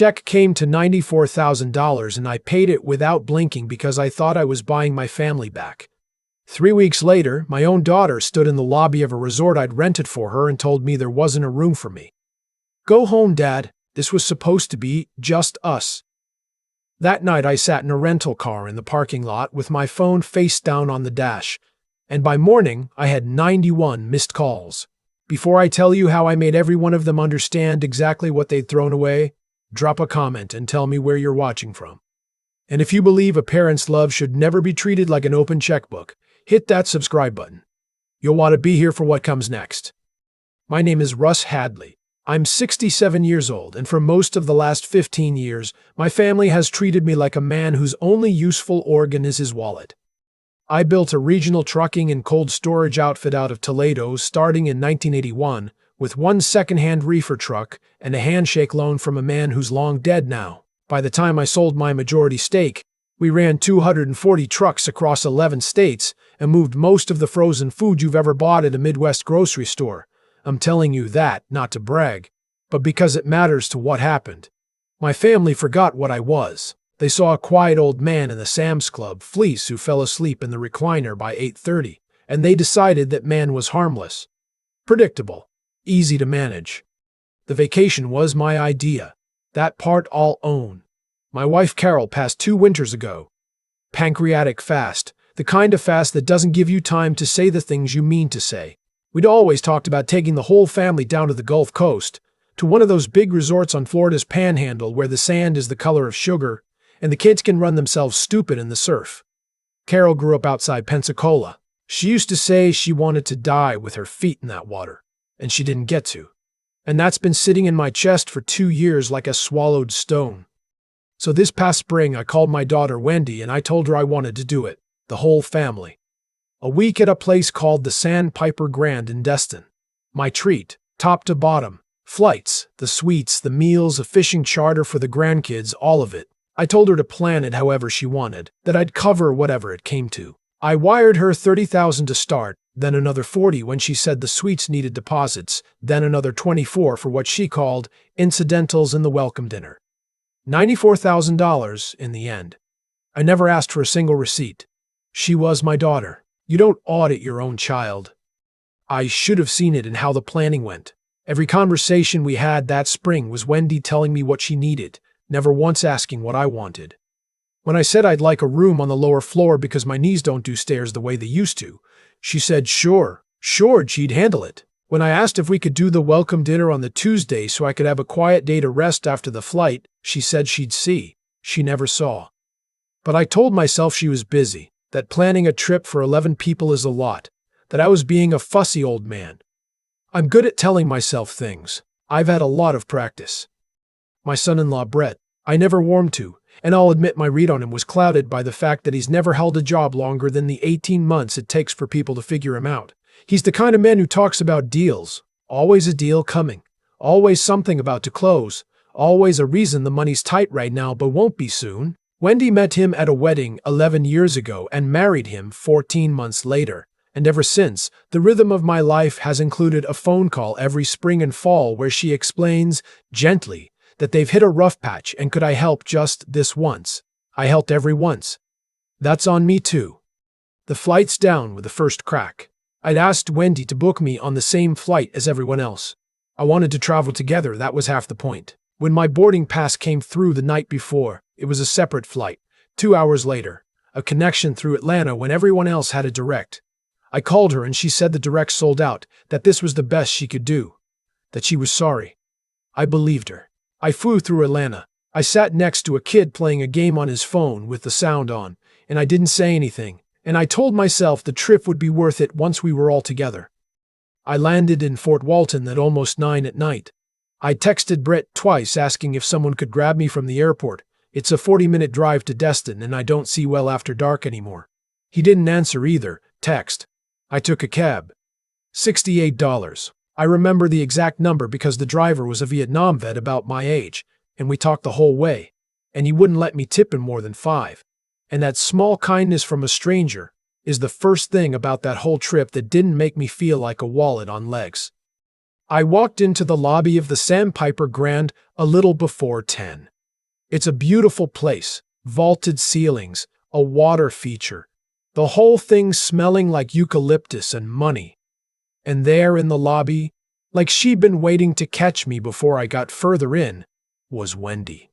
Check came to $94,000 and I paid it without blinking because I thought I was buying my family back. 3 weeks later, my own daughter stood in the lobby of a resort I'd rented for her and told me there wasn't a room for me. "Go home, Dad. This was supposed to be just us." That night I sat in a rental car in the parking lot with my phone face down on the dash, and by morning I had 91 missed calls. Before I tell you how I made every one of them understand exactly what they'd thrown away, drop a comment and tell me where you're watching from. And if you believe a parent's love should never be treated like an open checkbook, hit that subscribe button. You'll want to be here for what comes next. My name is Russ Hadley. I'm 67 years old, and for most of the last 15 years, my family has treated me like a man whose only useful organ is his wallet. I built a regional trucking and cold storage outfit out of Toledo starting in 1981 with one second-hand reefer truck and a handshake loan from a man who's long dead now. By the time I sold my majority stake, we ran 240 trucks across 11 states and moved most of the frozen food you've ever bought at a Midwest grocery store. I'm telling you that, not to brag, but because it matters to what happened. My family forgot what I was. They saw a quiet old man in the Sam's Club fleece who fell asleep in the recliner by 8:30, and they decided that man was harmless. Predictable. Easy to manage. The vacation was my idea. That part I'll own. My wife Carol passed 2 winters ago. Pancreatic fast. The kind of fast that doesn't give you time to say the things you mean to say. We'd always talked about taking the whole family down to the Gulf Coast, to one of those big resorts on Florida's Panhandle where the sand is the color of sugar, and the kids can run themselves stupid in the surf. Carol grew up outside Pensacola. She used to say she wanted to die with her feet in that water, and she didn't get to. And that's been sitting in my chest for 2 years like a swallowed stone. So this past spring I called my daughter Wendy and I told her I wanted to do it, the whole family. A week at a place called the Sandpiper Grand in Destin. My treat, top to bottom. Flights, the suites, the meals, a fishing charter for the grandkids, all of it. I told her to plan it however she wanted, that I'd cover whatever it came to. I wired her $30,000 to start, then another $40,000 when she said the suites needed deposits, then another $24,000 for what she called incidentals in the welcome dinner. $94,000 in the end. I never asked for a single receipt. She was my daughter. You don't audit your own child. I should have seen it in how the planning went. Every conversation we had that spring was Wendy telling me what she needed, never once asking what I wanted. When I said I'd like a room on the lower floor because my knees don't do stairs the way they used to, she said sure, she'd handle it. When I asked if we could do the welcome dinner on the Tuesday so I could have a quiet day to rest after the flight, she said she'd see. She never saw. But I told myself she was busy, that planning a trip for 11 people is a lot, that I was being a fussy old man. I'm good at telling myself things. I've had a lot of practice. My son-in-law Brett, I never warmed to, and I'll admit my read on him was clouded by the fact that he's never held a job longer than the 18 months it takes for people to figure him out. He's the kind of man who talks about deals, always a deal coming, always something about to close, always a reason the money's tight right now but won't be soon. Wendy met him at a wedding 11 years ago and married him 14 months later, and ever since, the rhythm of my life has included a phone call every spring and fall where she explains, gently, that they've hit a rough patch and could I help just this once. I helped every once. That's on me too. The flight's down with the first crack. I'd asked Wendy to book me on the same flight as everyone else. I wanted to travel together, that was half the point. When my boarding pass came through the night before, it was a separate flight. 2 hours later, a connection through Atlanta when everyone else had a direct. I called her and she said the direct sold out, that this was the best she could do, that she was sorry. I believed her. I flew through Atlanta. I sat next to a kid playing a game on his phone with the sound on, and I didn't say anything, and I told myself the trip would be worth it once we were all together. I landed in Fort Walton at almost 9 at night. I texted Brett twice asking if someone could grab me from the airport. It's a 40-minute drive to Destin and I don't see well after dark anymore. He didn't answer either. Text. I took a cab. $68. I remember the exact number because the driver was a Vietnam vet about my age, and we talked the whole way, and he wouldn't let me tip him more than $5. And that small kindness from a stranger is the first thing about that whole trip that didn't make me feel like a wallet on legs. I walked into the lobby of the Sandpiper Grand a little before 10. It's a beautiful place, vaulted ceilings, a water feature, the whole thing smelling like eucalyptus and money. And there in the lobby, like she'd been waiting to catch me before I got further in, was Wendy.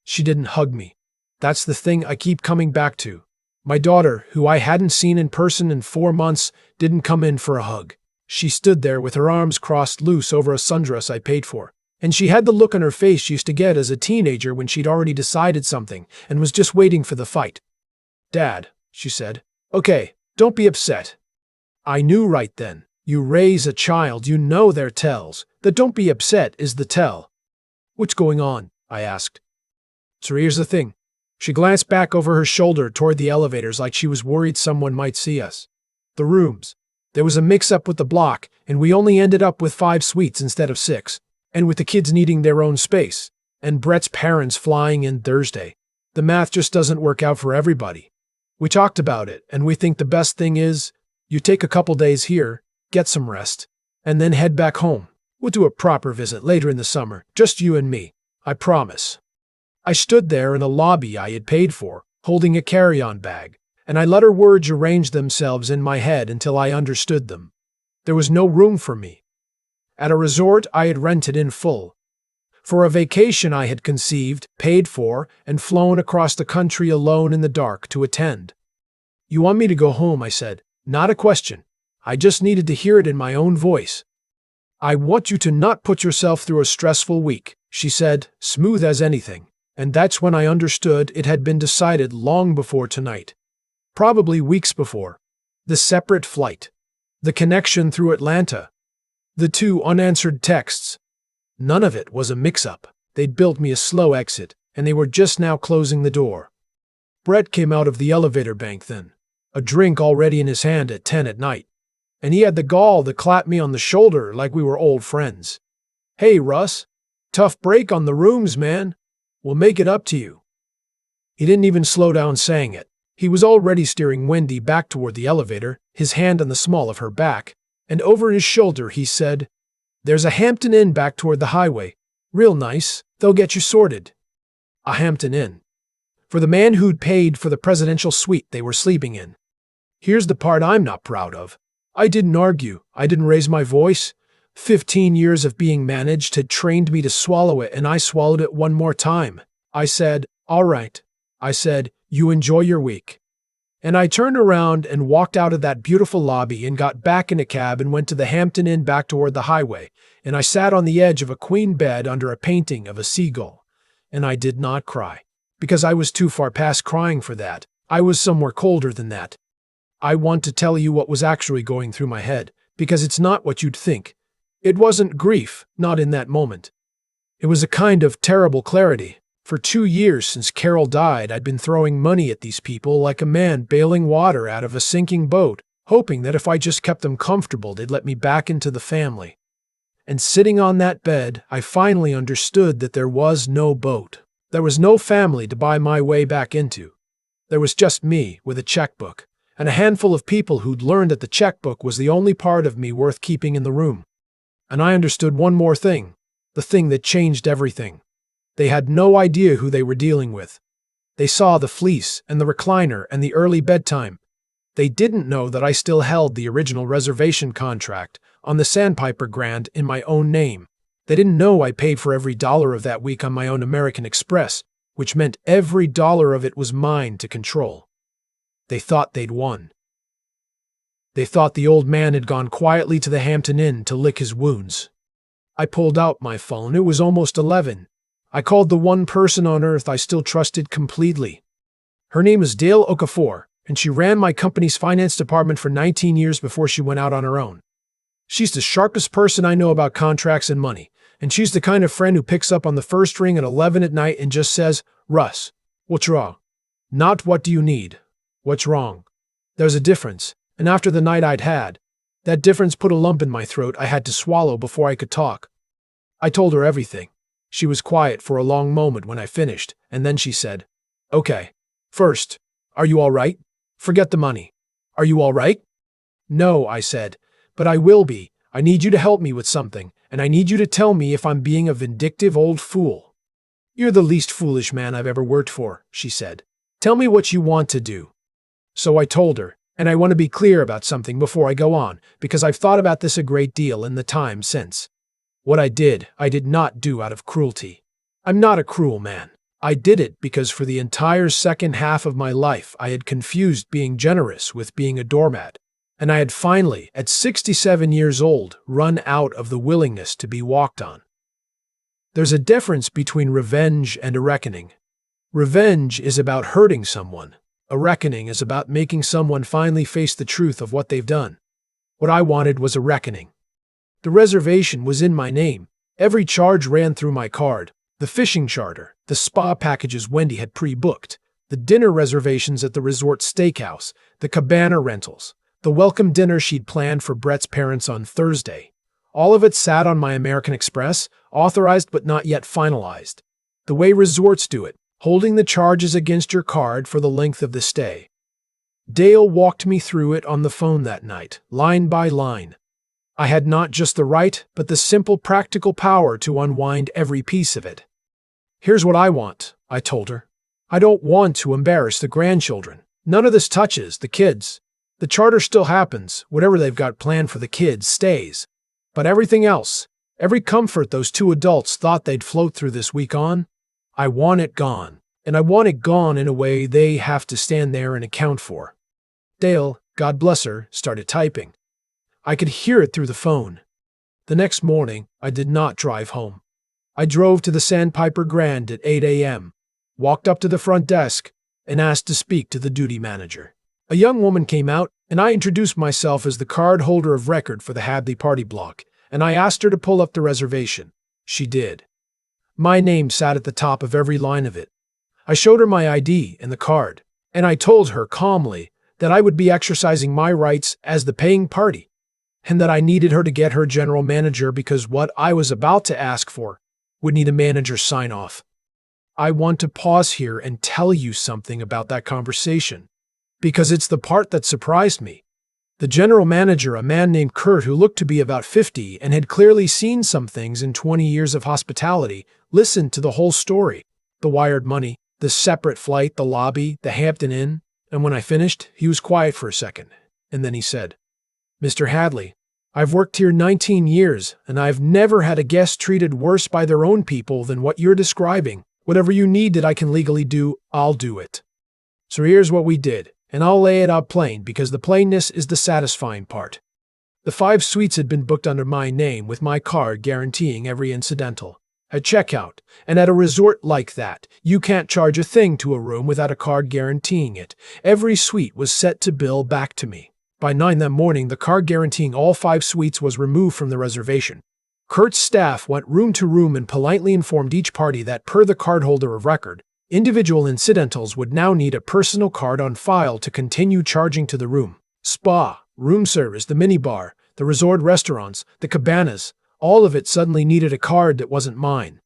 She didn't hug me. That's the thing I keep coming back to. My daughter, who I hadn't seen in person in 4 months, didn't come in for a hug. She stood there with her arms crossed loose over a sundress I paid for. And she had the look on her face she used to get as a teenager when she'd already decided something and was just waiting for the fight. "Dad," she said. "Okay, don't be upset." I knew right then. You raise a child, you know their tells. The "don't be upset" is the tell. "What's going on?" I asked. "So here's the thing." She glanced back over her shoulder toward the elevators like she was worried someone might see us. "The rooms. There was a mix-up with the block, and we only ended up with 5 suites instead of 6. And with the kids needing their own space, and Brett's parents flying in Thursday, the math just doesn't work out for everybody. We talked about it, and we think the best thing is you take a couple days here, get some rest, and then head back home. We'll do a proper visit later in the summer, just you and me, I promise." I stood there in a lobby I had paid for, holding a carry-on bag, and I let her words arrange themselves in my head until I understood them. There was no room for me. At a resort I had rented in full. For a vacation I had conceived, paid for, and flown across the country alone in the dark to attend. "You want me to go home," I said. "Not a question. I just needed to hear it in my own voice." "I want you to not put yourself through a stressful week," she said, smooth as anything. And that's when I understood it had been decided long before tonight. Probably weeks before. The separate flight. The connection through Atlanta. The 2 unanswered texts. None of it was a mix-up. They'd built me a slow exit, and they were just now closing the door. Brett came out of the elevator bank then, a drink already in his hand at 10 at night. And he had the gall to clap me on the shoulder like we were old friends. "Hey, Russ. Tough break on the rooms, man. We'll make it up to you." He didn't even slow down saying it. He was already steering Wendy back toward the elevator, his hand on the small of her back, and over his shoulder he said, "There's a Hampton Inn back toward the highway. Real nice. They'll get you sorted." A Hampton Inn. For the man who'd paid for the presidential suite they were sleeping in. Here's the part I'm not proud of. I didn't argue. I didn't raise my voice. 15 years of being managed had trained me to swallow it, and I swallowed it one more time. I said, "All right." I said, "You enjoy your week." And I turned around and walked out of that beautiful lobby and got back in a cab and went to the Hampton Inn back toward the highway, and I sat on the edge of a queen bed under a painting of a seagull. And I did not cry, because I was too far past crying for that. I was somewhere colder than that. I want to tell you what was actually going through my head, because it's not what you'd think. It wasn't grief, not in that moment. It was a kind of terrible clarity. For 2 years since Carol died, I'd been throwing money at these people like a man bailing water out of a sinking boat, hoping that if I just kept them comfortable, they'd let me back into the family. And sitting on that bed, I finally understood that there was no boat. There was no family to buy my way back into. There was just me with a checkbook, and a handful of people who'd learned that the checkbook was the only part of me worth keeping in the room. And I understood one more thing, the thing that changed everything. They had no idea who they were dealing with. They saw the fleece and the recliner and the early bedtime. They didn't know that I still held the original reservation contract on the Sandpiper Grand in my own name. They didn't know I paid for every dollar of that week on my own American Express, which meant every dollar of it was mine to control. They thought they'd won. They thought the old man had gone quietly to the Hampton Inn to lick his wounds. I pulled out my phone. It was almost 11. I called the one person on earth I still trusted completely. Her name is Dale Okafor, and she ran my company's finance department for 19 years before she went out on her own. She's the sharpest person I know about contracts and money, and she's the kind of friend who picks up on the first ring at 11 at night and just says, "Russ, what's wrong?" Not "what do you need?" What's wrong? There's a difference, and after the night I'd had, that difference put a lump in my throat I had to swallow before I could talk. I told her everything. She was quiet for a long moment when I finished, and then she said, "Okay. First, are you all right? Forget the money. Are you all right?" "No," I said, "but I will be. I need you to help me with something, and I need you to tell me if I'm being a vindictive old fool." "You're the least foolish man I've ever worked for," she said. "Tell me what you want to do." So I told her, and I want to be clear about something before I go on, because I've thought about this a great deal in the time since. What I did not do out of cruelty. I'm not a cruel man. I did it because for the entire second half of my life I had confused being generous with being a doormat, and I had finally, at 67 years old, run out of the willingness to be walked on. There's a difference between revenge and a reckoning. Revenge is about hurting someone. A reckoning is about making someone finally face the truth of what they've done. What I wanted was a reckoning. The reservation was in my name. Every charge ran through my card. The fishing charter, the spa packages Wendy had pre-booked, the dinner reservations at the resort steakhouse, the cabana rentals, the welcome dinner she'd planned for Brett's parents on Thursday. All of it sat on my American Express, authorized but not yet finalized. The way resorts do it, holding the charges against your card for the length of the stay. Dale walked me through it on the phone that night, line by line. I had not just the right, but the simple practical power to unwind every piece of it. "Here's what I want," I told her. "I don't want to embarrass the grandchildren. None of this touches the kids. The charter still happens, whatever they've got planned for the kids stays. But everything else, every comfort those two adults thought they'd float through this week on, I want it gone. And I want it gone in a way they have to stand there and account for." Dale, God bless her, started typing. I could hear it through the phone. The next morning, I did not drive home. I drove to the Sandpiper Grand at 8 a.m., walked up to the front desk, and asked to speak to the duty manager. A young woman came out, and I introduced myself as the card holder of record for the Hadley party block, and I asked her to pull up the reservation. She did. My name sat at the top of every line of it. I showed her my ID and the card, and I told her calmly that I would be exercising my rights as the paying party, and that I needed her to get her general manager because what I was about to ask for would need a manager's sign-off. I want to pause here and tell you something about that conversation, because it's the part that surprised me. The general manager, a man named Kurt who looked to be about 50 and had clearly seen some things in 20 years of hospitality, listened to the whole story. The wired money, the separate flight, the lobby, the Hampton Inn, and when I finished, he was quiet for a second, and then he said, "Mr. Hadley, I've worked here 19 years, and I've never had a guest treated worse by their own people than what you're describing. Whatever you need that I can legally do, I'll do it." So here's what we did, and I'll lay it out plain because the plainness is the satisfying part. The 5 suites had been booked under my name with my card guaranteeing every incidental. At checkout, and at a resort like that, you can't charge a thing to a room without a card guaranteeing it. Every suite was set to bill back to me. By 9 that morning, the card guaranteeing all 5 suites was removed from the reservation. Kurt's staff went room to room and politely informed each party that, per the cardholder of record, individual incidentals would now need a personal card on file to continue charging to the room. Spa, room service, the minibar, the resort restaurants, the cabanas, all of it suddenly needed a card that wasn't mine.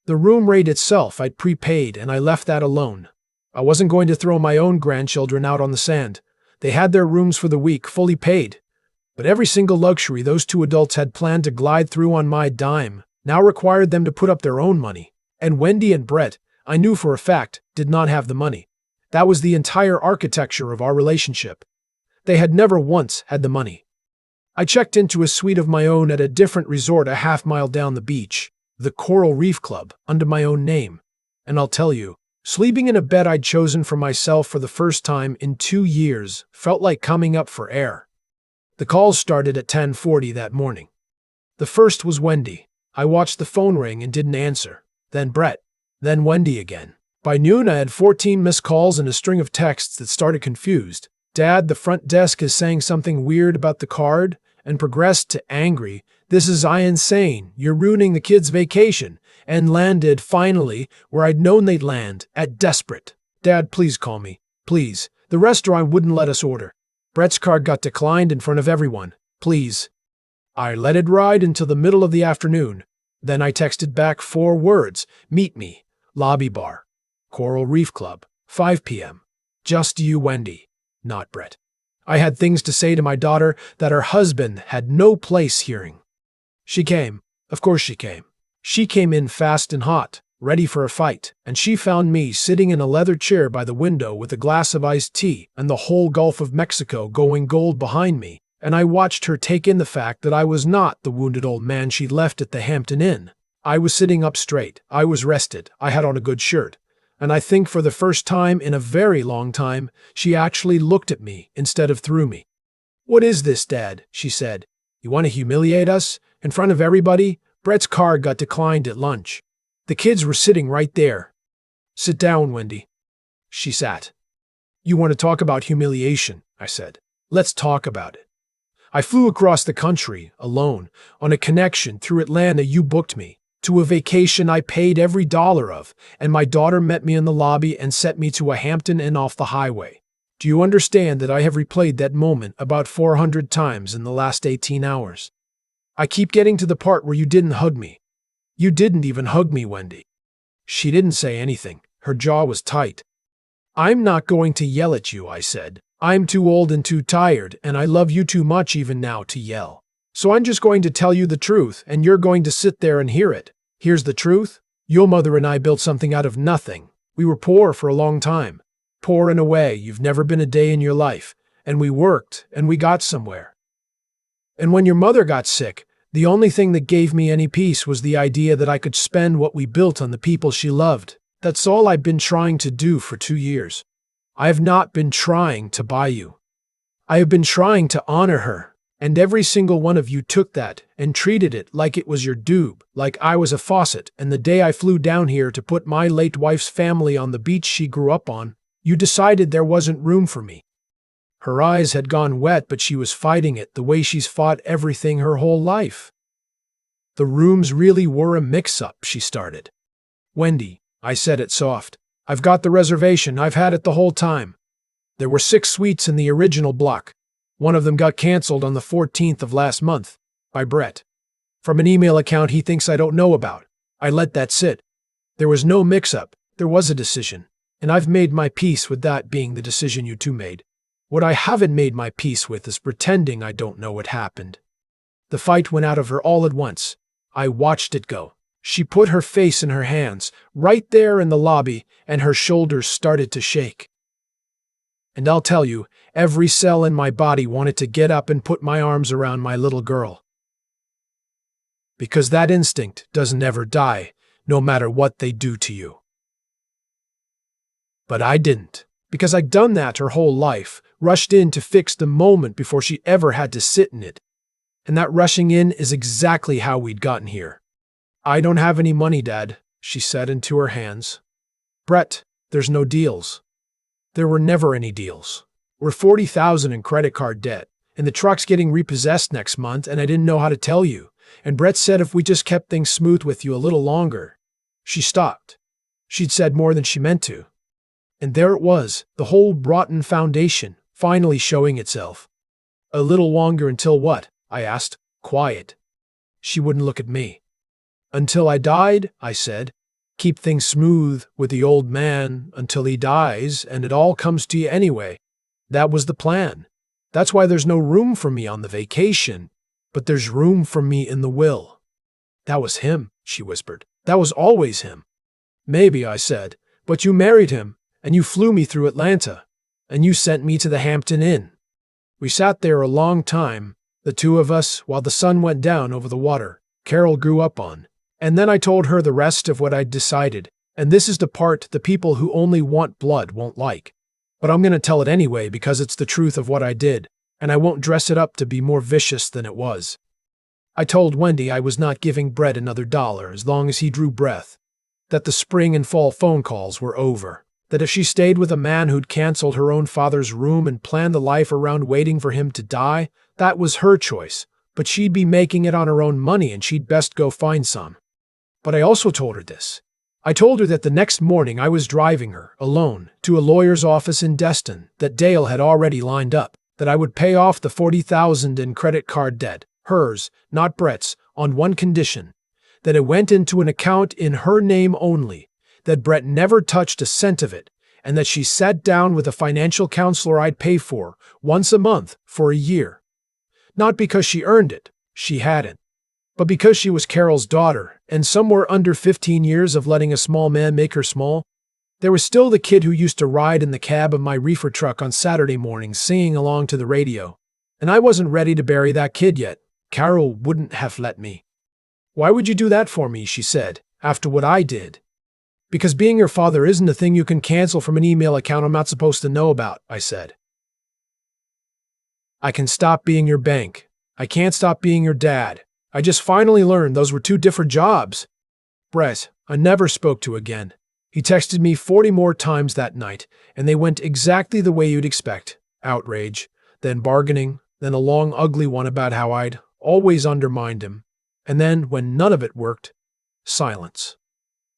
The room rate itself I'd prepaid, and I left that alone. I wasn't going to throw my own grandchildren out on the sand. They had their rooms for the week fully paid. But every single luxury those 2 adults had planned to glide through on my dime now required them to put up their own money. And Wendy and Brett, I knew for a fact, did not have the money. That was the entire architecture of our relationship. They had never once had the money. I checked into a suite of my own at a different resort a half-mile down the beach, the Coral Reef Club, under my own name. And I'll tell you, sleeping in a bed I'd chosen for myself for the first time in 2 years felt like coming up for air. The calls started at 10:40 that morning. The first was Wendy. I watched the phone ring and didn't answer. Then Brett. Then Wendy again. By noon, I had 14 missed calls and a string of texts that started confused. "Dad, the front desk is saying something weird about the card," and progressed to angry. "This is insane. You're ruining the kids' vacation," and landed, finally, where I'd known they'd land, at desperate. "Dad, please call me. Please. The restaurant wouldn't let us order. Brett's card got declined in front of everyone. Please." I let it ride until the middle of the afternoon. Then I texted back 4 words. "Meet me. Lobby bar. Coral Reef Club. 5 p.m. Just you, Wendy. Not Brett." I had things to say to my daughter that her husband had no place hearing. She came. Of course she came. She came in fast and hot, ready for a fight, and she found me sitting in a leather chair by the window with a glass of iced tea and the whole Gulf of Mexico going gold behind me, and I watched her take in the fact that I was not the wounded old man she'd left at the Hampton Inn. I was sitting up straight, I was rested, I had on a good shirt, and I think for the first time in a very long time, she actually looked at me instead of through me. "What is this, Dad?" she said. "You want to humiliate us? In front of everybody? Brett's car got declined at lunch. The kids were sitting right there." "Sit down, Wendy." She sat. "You want to talk about humiliation?" I said. "Let's talk about it. I flew across the country, alone, on a connection through Atlanta you booked me, to a vacation I paid every dollar of, and my daughter met me in the lobby and sent me to a Hampton Inn off the highway. Do you understand that I have replayed that moment about 400 times in the last 18 hours? I keep getting to the part where you didn't hug me. You didn't even hug me, Wendy." She didn't say anything. Her jaw was tight. "I'm not going to yell at you," I said. "I'm too old and too tired, and I love you too much even now to yell. So I'm just going to tell you the truth, and you're going to sit there and hear it. Here's the truth. Your mother and I built something out of nothing. We were poor for a long time. Poor in a way you've never been a day in your life. And we worked, and we got somewhere. And when your mother got sick, the only thing that gave me any peace was the idea that I could spend what we built on the people she loved. That's all I've been trying to do for 2 years. I have not been trying to buy you. I have been trying to honor her. And every single one of you took that and treated it like it was your due, like I was a faucet, and the day I flew down here to put my late wife's family on the beach she grew up on, you decided there wasn't room for me." Her eyes had gone wet, but she was fighting it the way she's fought everything her whole life. "The rooms really were a mix-up," she started. "Wendy," I said it soft, "I've got the reservation. I've had it the whole time. There were 6 suites in the original block. One of them got canceled on the 14th of last month, by Brett. From an email account he thinks I don't know about. I let that sit. There was no mix-up. There was a decision. And I've made my peace with that being the decision you two made. What I haven't made my peace with is pretending I don't know what happened." The fight went out of her all at once. I watched it go. She put her face in her hands, right there in the lobby, and her shoulders started to shake. And I'll tell you, every cell in my body wanted to get up and put my arms around my little girl. Because that instinct doesn't ever die, no matter what they do to you. But I didn't, because I'd done that her whole life, rushed in to fix the moment before she ever had to sit in it. And that rushing in is exactly how we'd gotten here. "I don't have any money, Dad," she said into her hands. "Brett, there's no deals. There were never any deals. We're $40,000 in credit card debt, and the truck's getting repossessed next month, and I didn't know how to tell you. And Brett said if we just kept things smooth with you a little longer." She stopped. She'd said more than she meant to. And there it was, the whole rotten foundation, finally showing itself. "A little longer until what?" I asked, quiet. She wouldn't look at me. "Until I died," I said. "Keep things smooth with the old man until he dies, and it all comes to you anyway. That was the plan. That's why there's no room for me on the vacation, but there's room for me in the will." "That was him," she whispered. "That was always him." "Maybe," I said, "but you married him, and you flew me through Atlanta, and you sent me to the Hampton Inn." We sat there a long time, the two of us, while the sun went down over the water Carol grew up on. And then I told her the rest of what I'd decided, and this is the part the people who only want blood won't like. But I'm going to tell it anyway because it's the truth of what I did, and I won't dress it up to be more vicious than it was. I told Wendy I was not giving Brett another dollar as long as he drew breath, that the spring and fall phone calls were over, that if she stayed with a man who'd canceled her own father's room and planned the life around waiting for him to die, that was her choice, but she'd be making it on her own money and she'd best go find some. But I also told her this. I told her that the next morning I was driving her, alone, to a lawyer's office in Destin that Dale had already lined up, that I would pay off the $40,000 in credit card debt, hers, not Brett's, on one condition, that it went into an account in her name only, that Brett never touched a cent of it, and that she sat down with a financial counselor I'd pay for, once a month, for a year. Not because she earned it, she hadn't. But because she was Carol's daughter, and somewhere under 15 years of letting a small man make her small, there was still the kid who used to ride in the cab of my reefer truck on Saturday mornings singing along to the radio. And I wasn't ready to bury that kid yet. Carol wouldn't have let me. "Why would you do that for me?" she said, "after what I did?" "Because being your father isn't a thing you can cancel from an email account I'm not supposed to know about," I said. "I can stop being your bank. I can't stop being your dad. I just finally learned those were two different jobs." Brett, I never spoke to again. He texted me 40 more times that night, and they went exactly the way you'd expect. Outrage, then bargaining, then a long ugly one about how I'd always undermined him. And then, when none of it worked, silence.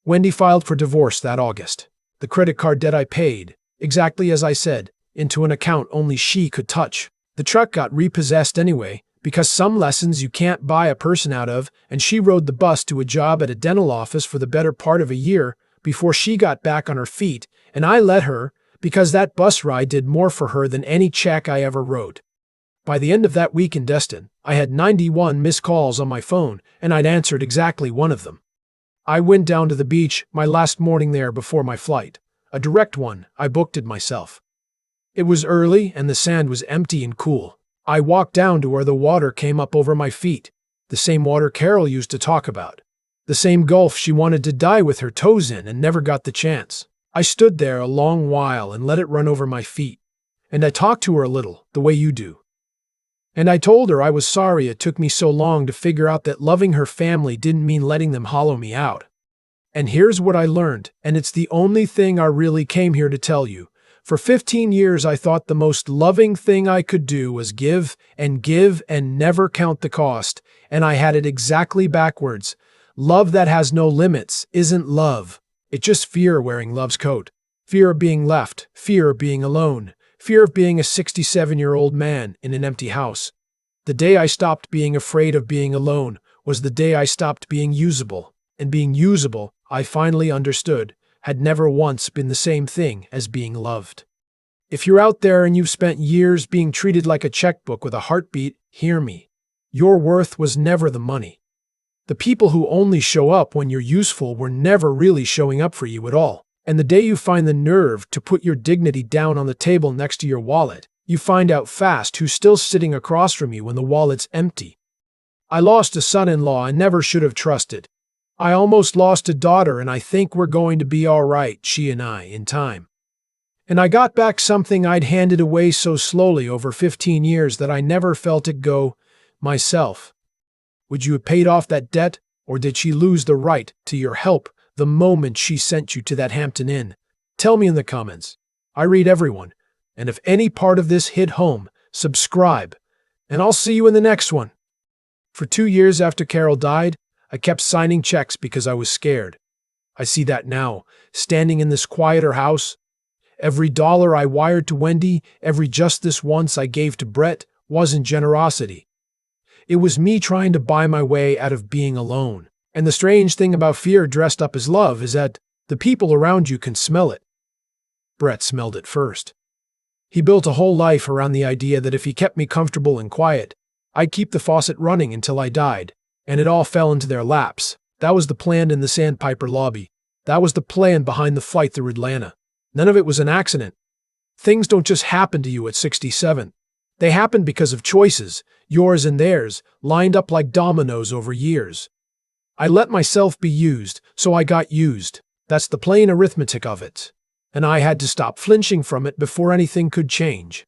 Wendy filed for divorce that August. The credit card debt I paid, exactly as I said, into an account only she could touch. The truck got repossessed anyway, because some lessons you can't buy a person out of, and she rode the bus to a job at a dental office for the better part of a year before she got back on her feet, and I let her because that bus ride did more for her than any check I ever wrote. By the end of that week in Destin, I had 91 missed calls on my phone, and I'd answered exactly one of them. I went down to the beach my last morning there before my flight. A direct one, I booked it myself. It was early and the sand was empty and cool. I walked down to where the water came up over my feet, the same water Carol used to talk about. The same gulf she wanted to die with her toes in and never got the chance. I stood there a long while and let it run over my feet. And I talked to her a little, the way you do. And I told her I was sorry it took me so long to figure out that loving her family didn't mean letting them hollow me out. And here's what I learned, and it's the only thing I really came here to tell you. For 15 years I thought the most loving thing I could do was give and never count the cost, and I had it exactly backwards. Love that has no limits isn't love. It's just fear wearing love's coat. Fear of being left, fear of being alone, fear of being a 67-year-old man in an empty house. The day I stopped being afraid of being alone was the day I stopped being usable, and being usable, I finally understood, had never once been the same thing as being loved. If you're out there and you've spent years being treated like a checkbook with a heartbeat, hear me. Your worth was never the money. The people who only show up when you're useful were never really showing up for you at all. And the day you find the nerve to put your dignity down on the table next to your wallet, you find out fast who's still sitting across from you when the wallet's empty. I lost a son-in-law I never should have trusted. I almost lost a daughter, and I think we're going to be all right, she and I, in time. And I got back something I'd handed away so slowly over 15 years that I never felt it go, myself. Would you have paid off that debt, or did she lose the right to your help the moment she sent you to that Hampton Inn? Tell me in the comments. I read everyone, and if any part of this hit home, subscribe, and I'll see you in the next one. For 2 years after Carol died, I kept signing checks because I was scared. I see that now, standing in this quieter house. Every dollar I wired to Wendy, every just this once I gave to Brett, wasn't generosity. It was me trying to buy my way out of being alone. And the strange thing about fear dressed up as love is that the people around you can smell it. Brett smelled it first. He built a whole life around the idea that if he kept me comfortable and quiet, I'd keep the faucet running until I died. And it all fell into their laps. That was the plan in the Sandpiper lobby. That was the plan behind the flight through Atlanta. None of it was an accident. Things don't just happen to you at 67. They happen because of choices, yours and theirs, lined up like dominoes over years. I let myself be used, so I got used. That's the plain arithmetic of it. And I had to stop flinching from it before anything could change.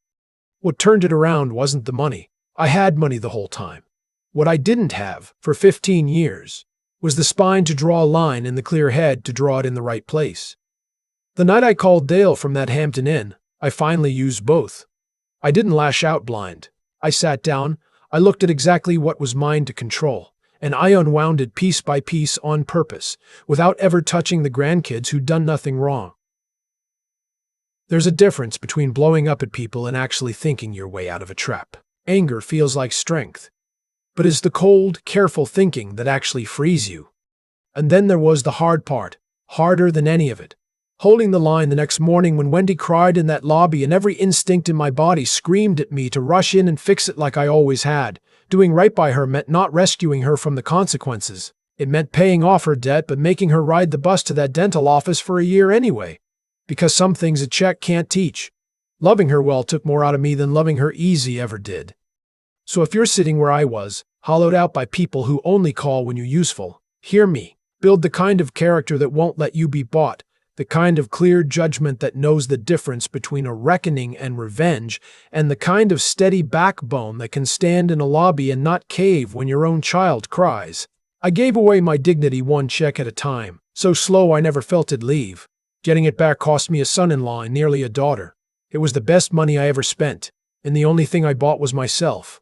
What turned it around wasn't the money. I had money the whole time. What I didn't have, for 15 years, was the spine to draw a line and the clear head to draw it in the right place. The night I called Dale from that Hampton Inn, I finally used both. I didn't lash out blind. I sat down, I looked at exactly what was mine to control, and I unwound it piece by piece on purpose, without ever touching the grandkids who'd done nothing wrong. There's a difference between blowing up at people and actually thinking your way out of a trap. Anger feels like strength, but it's the cold, careful thinking that actually frees you. And then there was the hard part, harder than any of it. Holding the line the next morning when Wendy cried in that lobby and every instinct in my body screamed at me to rush in and fix it like I always had, Doing right by her meant not rescuing her from the consequences. It meant paying off her debt but making her ride the bus to that dental office for a year anyway. Because some things a check can't teach. Loving her well took more out of me than loving her easy ever did. So if you're sitting where I was, hollowed out by people who only call when you're useful, hear me. Build the kind of character that won't let you be bought, the kind of clear judgment that knows the difference between a reckoning and revenge, and the kind of steady backbone that can stand in a lobby and not cave when your own child cries. I gave away my dignity one check at a time, so slow I never felt it leave. Getting it back cost me a son-in-law and nearly a daughter. It was the best money I ever spent, and the only thing I bought was myself.